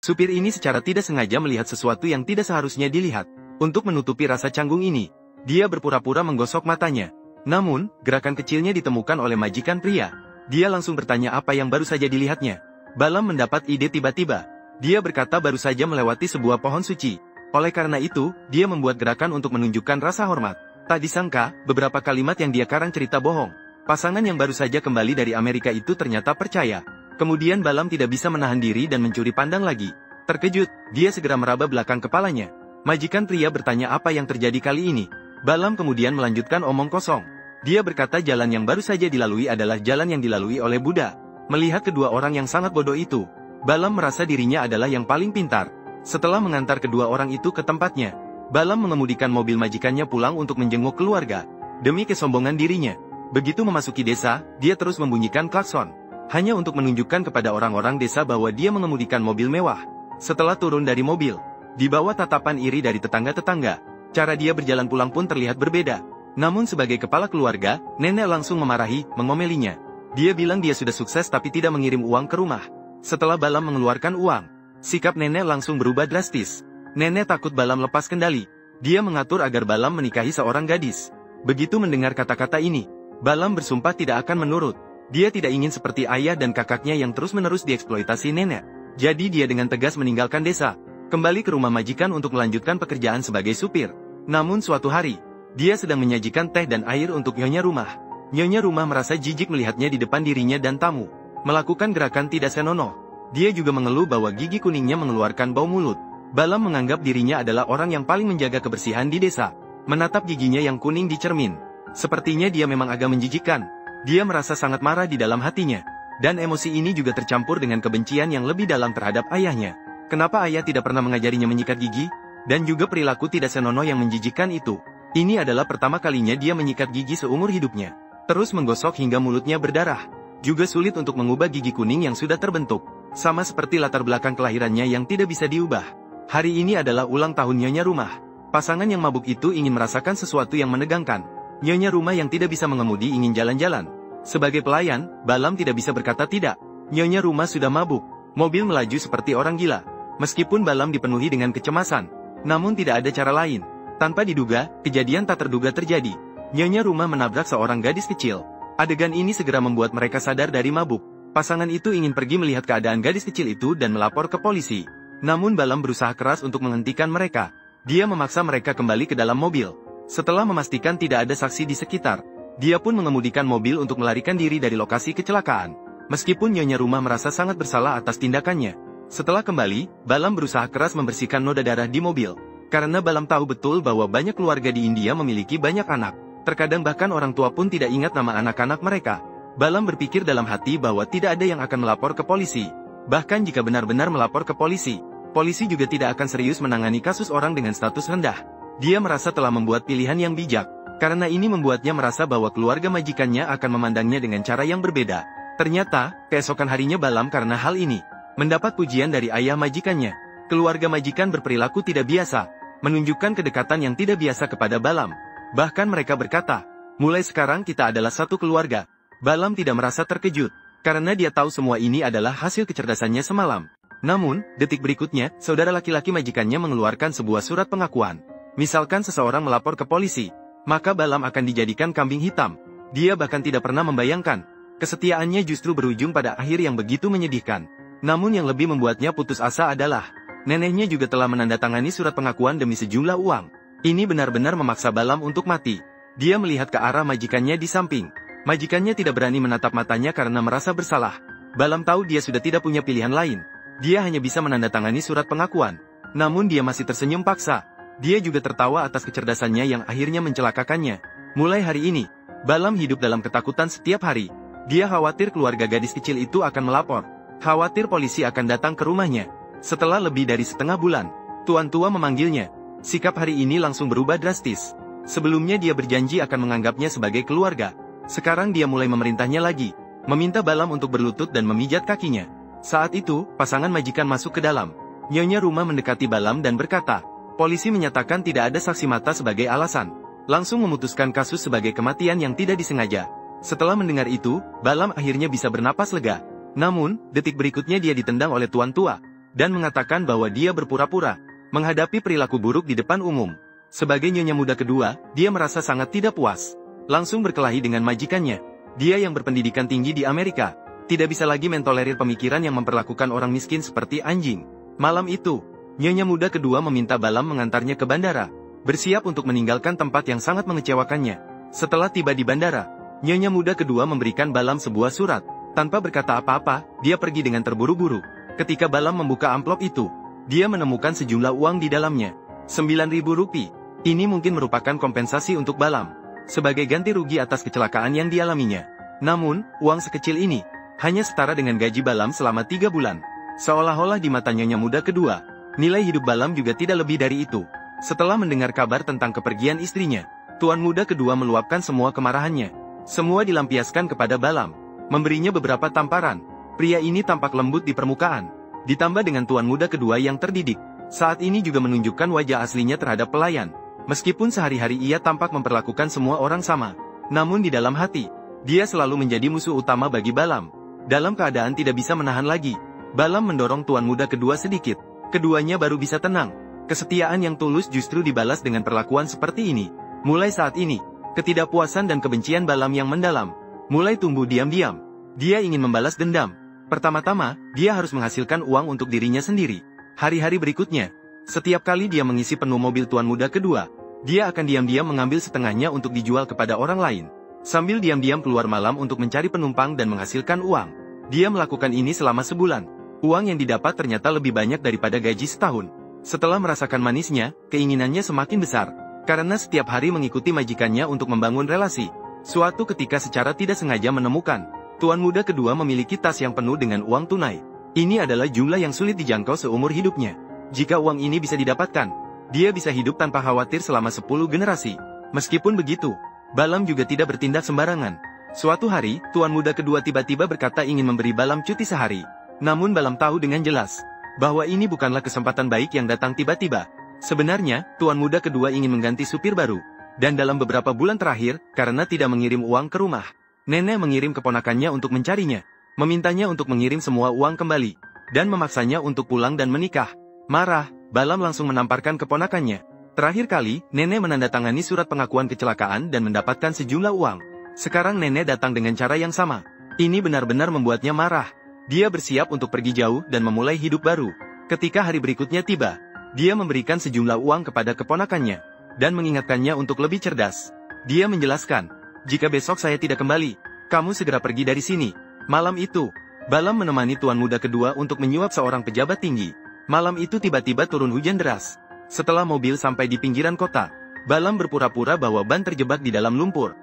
Supir ini secara tidak sengaja melihat sesuatu yang tidak seharusnya dilihat. Untuk menutupi rasa canggung ini, dia berpura-pura menggosok matanya. Namun, gerakan kecilnya ditemukan oleh majikan pria. Dia langsung bertanya apa yang baru saja dilihatnya. Balam mendapat ide tiba-tiba. Dia berkata baru saja melewati sebuah pohon suci. Oleh karena itu, dia membuat gerakan untuk menunjukkan rasa hormat. Tak disangka, beberapa kalimat yang dia karang cerita bohong. Pasangan yang baru saja kembali dari Amerika itu ternyata percaya. Kemudian Balam tidak bisa menahan diri dan mencuri pandang lagi. Terkejut, dia segera meraba belakang kepalanya. Majikan pria bertanya apa yang terjadi kali ini. Balam kemudian melanjutkan omong kosong. Dia berkata jalan yang baru saja dilalui adalah jalan yang dilalui oleh Buddha. Melihat kedua orang yang sangat bodoh itu, Balam merasa dirinya adalah yang paling pintar. Setelah mengantar kedua orang itu ke tempatnya, Balam mengemudikan mobil majikannya pulang untuk menjenguk keluarga. Demi kesombongan dirinya, begitu memasuki desa, dia terus membunyikan klakson. Hanya untuk menunjukkan kepada orang-orang desa bahwa dia mengemudikan mobil mewah. Setelah turun dari mobil, di bawah tatapan iri dari tetangga-tetangga, cara dia berjalan pulang pun terlihat berbeda. Namun sebagai kepala keluarga, nenek langsung memarahi, mengomelinya. Dia bilang dia sudah sukses tapi tidak mengirim uang ke rumah. Setelah Balam mengeluarkan uang, sikap nenek langsung berubah drastis. Nenek takut Balam lepas kendali. Dia mengatur agar Balam menikahi seorang gadis. Begitu mendengar kata-kata ini, Balam bersumpah tidak akan menurut. Dia tidak ingin seperti ayah dan kakaknya yang terus-menerus dieksploitasi nenek. Jadi dia dengan tegas meninggalkan desa, kembali ke rumah majikan untuk melanjutkan pekerjaan sebagai supir. Namun suatu hari, dia sedang menyajikan teh dan air untuk nyonya rumah. Nyonya rumah merasa jijik melihatnya di depan dirinya dan tamu. Melakukan gerakan tidak senonoh. Dia juga mengeluh bahwa gigi kuningnya mengeluarkan bau mulut. Balam menganggap dirinya adalah orang yang paling menjaga kebersihan di desa. Menatap giginya yang kuning di cermin. Sepertinya dia memang agak menjijikkan. Dia merasa sangat marah di dalam hatinya. Dan emosi ini juga tercampur dengan kebencian yang lebih dalam terhadap ayahnya. Kenapa ayah tidak pernah mengajarinya menyikat gigi? Dan juga perilaku tidak senonoh yang menjijikkan itu. Ini adalah pertama kalinya dia menyikat gigi seumur hidupnya. Terus menggosok hingga mulutnya berdarah. Juga sulit untuk mengubah gigi kuning yang sudah terbentuk. Sama seperti latar belakang kelahirannya yang tidak bisa diubah. Hari ini adalah ulang tahun nyonya rumah. Pasangan yang mabuk itu ingin merasakan sesuatu yang menegangkan. Nyonya rumah yang tidak bisa mengemudi ingin jalan-jalan. Sebagai pelayan, Balam tidak bisa berkata tidak. Nyonya rumah sudah mabuk. Mobil melaju seperti orang gila. Meskipun Balam dipenuhi dengan kecemasan, namun tidak ada cara lain. Tanpa diduga, kejadian tak terduga terjadi. Nyonya rumah menabrak seorang gadis kecil. Adegan ini segera membuat mereka sadar dari mabuk. Pasangan itu ingin pergi melihat keadaan gadis kecil itu dan melapor ke polisi. Namun Balam berusaha keras untuk menghentikan mereka. Dia memaksa mereka kembali ke dalam mobil. Setelah memastikan tidak ada saksi di sekitar, dia pun mengemudikan mobil untuk melarikan diri dari lokasi kecelakaan. Meskipun nyonya rumah merasa sangat bersalah atas tindakannya. Setelah kembali, Balam berusaha keras membersihkan noda darah di mobil. Karena Balam tahu betul bahwa banyak keluarga di India memiliki banyak anak. Terkadang bahkan orang tua pun tidak ingat nama anak-anak mereka. Balam berpikir dalam hati bahwa tidak ada yang akan melapor ke polisi. Bahkan jika benar-benar melapor ke polisi, polisi juga tidak akan serius menangani kasus orang dengan status rendah. Dia merasa telah membuat pilihan yang bijak. Karena ini membuatnya merasa bahwa keluarga majikannya akan memandangnya dengan cara yang berbeda. Ternyata, keesokan harinya Balam karena hal ini mendapat pujian dari ayah majikannya. Keluarga majikan berperilaku tidak biasa, menunjukkan kedekatan yang tidak biasa kepada Balam. Bahkan mereka berkata, mulai sekarang kita adalah satu keluarga. Balam tidak merasa terkejut, karena dia tahu semua ini adalah hasil kecerdasannya semalam. Namun, detik berikutnya, saudara laki-laki majikannya mengeluarkan sebuah surat pengakuan. Misalkan seseorang melapor ke polisi, maka Balam akan dijadikan kambing hitam. Dia bahkan tidak pernah membayangkan, kesetiaannya justru berujung pada akhir yang begitu menyedihkan. Namun yang lebih membuatnya putus asa adalah, neneknya juga telah menandatangani surat pengakuan demi sejumlah uang. Ini benar-benar memaksa Balam untuk mati. Dia melihat ke arah majikannya di samping. Majikannya tidak berani menatap matanya karena merasa bersalah. Balam tahu dia sudah tidak punya pilihan lain. Dia hanya bisa menandatangani surat pengakuan. Namun dia masih tersenyum paksa. Dia juga tertawa atas kecerdasannya yang akhirnya mencelakakannya. Mulai hari ini, Balam hidup dalam ketakutan setiap hari. Dia khawatir keluarga gadis kecil itu akan melapor. Khawatir polisi akan datang ke rumahnya. Setelah lebih dari setengah bulan, tuan tua memanggilnya. Sikap hari ini langsung berubah drastis. Sebelumnya dia berjanji akan menganggapnya sebagai keluarga. Sekarang dia mulai memerintahnya lagi. Meminta Balam untuk berlutut dan memijat kakinya. Saat itu, pasangan majikan masuk ke dalam. Nyonya rumah mendekati Balam dan berkata, polisi menyatakan tidak ada saksi mata sebagai alasan. Langsung memutuskan kasus sebagai kematian yang tidak disengaja. Setelah mendengar itu, Balam akhirnya bisa bernapas lega. Namun, detik berikutnya dia ditendang oleh tuan tua. dan mengatakan bahwa dia berpura-pura menghadapi perilaku buruk di depan umum. Sebagai nyonya muda kedua, dia merasa sangat tidak puas. Langsung berkelahi dengan majikannya. Dia yang berpendidikan tinggi di Amerika, tidak bisa lagi mentolerir pemikiran yang memperlakukan orang miskin seperti anjing. Malam itu, nyonya muda kedua meminta Balam mengantarnya ke bandara, bersiap untuk meninggalkan tempat yang sangat mengecewakannya. Setelah tiba di bandara, nyonya muda kedua memberikan Balam sebuah surat. Tanpa berkata apa-apa, dia pergi dengan terburu-buru. Ketika Balam membuka amplop itu, dia menemukan sejumlah uang di dalamnya. 9.000 rupiah. Ini mungkin merupakan kompensasi untuk Balam, sebagai ganti rugi atas kecelakaan yang dialaminya. Namun, uang sekecil ini hanya setara dengan gaji Balam selama 3 bulan. Seolah-olah di mata nyonya muda kedua, nilai hidup Balam juga tidak lebih dari itu. Setelah mendengar kabar tentang kepergian istrinya, tuan muda kedua meluapkan semua kemarahannya. Semua dilampiaskan kepada Balam, memberinya beberapa tamparan. Pria ini tampak lembut di permukaan, ditambah dengan tuan muda kedua yang terdidik. Saat ini juga menunjukkan wajah aslinya terhadap pelayan. Meskipun sehari-hari ia tampak memperlakukan semua orang sama, namun di dalam hati, dia selalu menjadi musuh utama bagi Balam. Dalam keadaan tidak bisa menahan lagi, Balam mendorong tuan muda kedua sedikit. Keduanya baru bisa tenang. Kesetiaan yang tulus justru dibalas dengan perlakuan seperti ini. Mulai saat ini, ketidakpuasan dan kebencian Balam yang mendalam mulai tumbuh diam-diam. Dia ingin membalas dendam. Pertama-tama, dia harus menghasilkan uang untuk dirinya sendiri. Hari-hari berikutnya, setiap kali dia mengisi penuh mobil tuan muda kedua, dia akan diam-diam mengambil setengahnya untuk dijual kepada orang lain. Sambil diam-diam keluar malam untuk mencari penumpang dan menghasilkan uang. Dia melakukan ini selama sebulan. Uang yang didapat ternyata lebih banyak daripada gaji setahun. Setelah merasakan manisnya, keinginannya semakin besar. Karena setiap hari mengikuti majikannya untuk membangun relasi. Suatu ketika secara tidak sengaja menemukan, tuan muda kedua memiliki tas yang penuh dengan uang tunai. Ini adalah jumlah yang sulit dijangkau seumur hidupnya. Jika uang ini bisa didapatkan, dia bisa hidup tanpa khawatir selama 10 generasi. Meskipun begitu, Balam juga tidak bertindak sembarangan. Suatu hari, tuan muda kedua tiba-tiba berkata ingin memberi Balam cuti sehari. Namun Balam tahu dengan jelas bahwa ini bukanlah kesempatan baik yang datang tiba-tiba. Sebenarnya, tuan muda kedua ingin mengganti supir baru. Dan dalam beberapa bulan terakhir, karena tidak mengirim uang ke rumah, nenek mengirim keponakannya untuk mencarinya, memintanya untuk mengirim semua uang kembali, dan memaksanya untuk pulang dan menikah. Marah, Balam langsung menamparkan keponakannya. Terakhir kali, nenek menandatangani surat pengakuan kecelakaan dan mendapatkan sejumlah uang. Sekarang nenek datang dengan cara yang sama. Ini benar-benar membuatnya marah. Dia bersiap untuk pergi jauh dan memulai hidup baru. Ketika hari berikutnya tiba, dia memberikan sejumlah uang kepada keponakannya, dan mengingatkannya untuk lebih cerdas. Dia menjelaskan, jika besok saya tidak kembali, kamu segera pergi dari sini. Malam itu, Balam menemani tuan muda kedua untuk menyuap seorang pejabat tinggi. Malam itu tiba-tiba turun hujan deras. Setelah mobil sampai di pinggiran kota, Balam berpura-pura bahwa ban terjebak di dalam lumpur.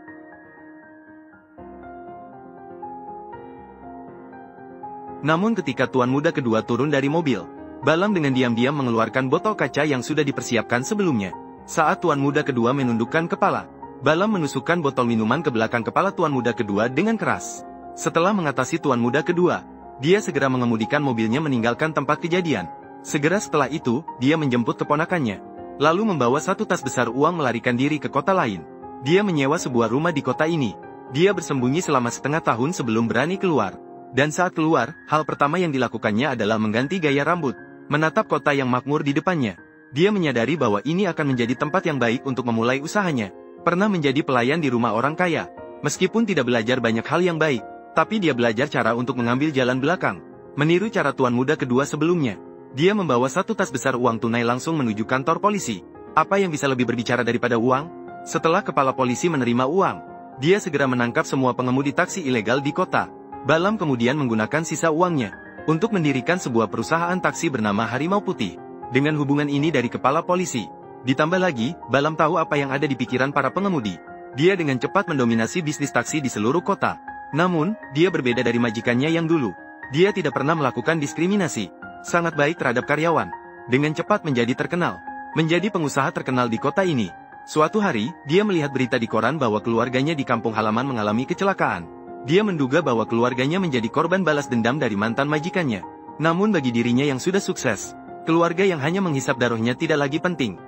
Namun ketika tuan muda kedua turun dari mobil, Balam dengan diam-diam mengeluarkan botol kaca yang sudah dipersiapkan sebelumnya. Saat tuan muda kedua menundukkan kepala, Balam menusukkan botol minuman ke belakang kepala tuan muda kedua dengan keras. Setelah mengatasi tuan muda kedua, dia segera mengemudikan mobilnya meninggalkan tempat kejadian. Segera setelah itu, dia menjemput keponakannya, lalu membawa satu tas besar uang melarikan diri ke kota lain. Dia menyewa sebuah rumah di kota ini. Dia bersembunyi selama setengah tahun sebelum berani keluar. Dan saat keluar, hal pertama yang dilakukannya adalah mengganti gaya rambut, menatap kota yang makmur di depannya. Dia menyadari bahwa ini akan menjadi tempat yang baik untuk memulai usahanya. Pernah menjadi pelayan di rumah orang kaya. Meskipun tidak belajar banyak hal yang baik, tapi dia belajar cara untuk mengambil jalan belakang, meniru cara tuan muda kedua sebelumnya. Dia membawa satu tas besar uang tunai langsung menuju kantor polisi. Apa yang bisa lebih berbicara daripada uang? Setelah kepala polisi menerima uang, dia segera menangkap semua pengemudi taksi ilegal di kota. Balam kemudian menggunakan sisa uangnya untuk mendirikan sebuah perusahaan taksi bernama Harimau Putih. Dengan hubungan ini dari kepala polisi, ditambah lagi, Balam tahu apa yang ada di pikiran para pengemudi. Dia dengan cepat mendominasi bisnis taksi di seluruh kota. Namun, dia berbeda dari majikannya yang dulu. Dia tidak pernah melakukan diskriminasi. Sangat baik terhadap karyawan. Dengan cepat menjadi terkenal. Menjadi pengusaha terkenal di kota ini. Suatu hari, dia melihat berita di koran bahwa keluarganya di kampung halaman mengalami kecelakaan. Dia menduga bahwa keluarganya menjadi korban balas dendam dari mantan majikannya. Namun bagi dirinya yang sudah sukses, keluarga yang hanya menghisap darahnya tidak lagi penting.